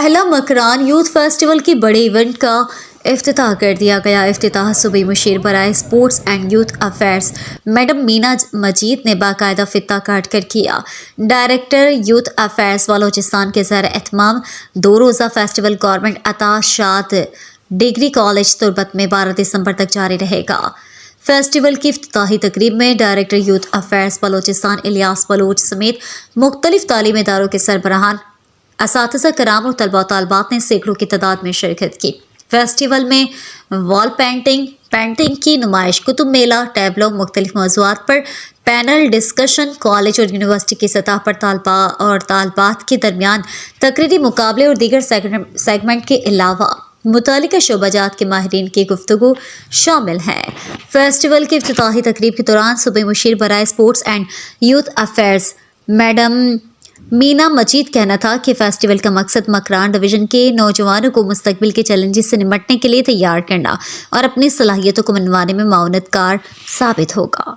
पहला Makran youth festival की बड़े इवेंट का इफ्तिताह कर दिया गया। इफ्तिताह सूबे मुशीर बराए sports and youth affairs madam Meena Majeed ने बाकायदा फित्ता काट कर किया। डायरेक्टर यूथ अफेयर्स बलोचिस्तान के ज़र एहतमाम 2 रोज़ा फेस्टिवल गवर्नमेंट अता शाद डिग्री कॉलेज तुर्बत में 12 दिसंबर तक जारी रहेगा। फेस्टिवल की इफ्तिताही तकरीब में director youth affairs Balochistan Ilyas Baloch समेत मुख्तलिफ तालीमी इदारों के सरबराहान, असातिज़ा कराम और तलबा तालबात ने सैकड़ों की तादाद में शिरकत की। फेस्टिवल में वॉल पेंटिंग की नुमाइश, कुतुब मेला, टैबलो, मुख्तलिफ मौज़ूआत पर पैनल डिस्कशन, कॉलेज और यूनिवर्सिटी की सतह पर तालबा और तालबात के दरमियान तकरीरी मुकाबले और दीगर सेगमेंट के अलावा मुतालिका शोबाजात के माहिरीन की गुफ्तगू शामिल हैं। फेस्टिवल की इफ्तिताही तकरीब के दौरान सूबे मुशीर बराए sports and youth affairs madam Meena Majeed कहना था कि फेस्टिवल का मकसद मकरान डिवीज़न के नौजवानों को मुस्तकबिल के चैलेंजेस से निपटने के लिए तैयार करना और अपनी सलाहियतों को मनवाने में माउनतकार साबित होगा।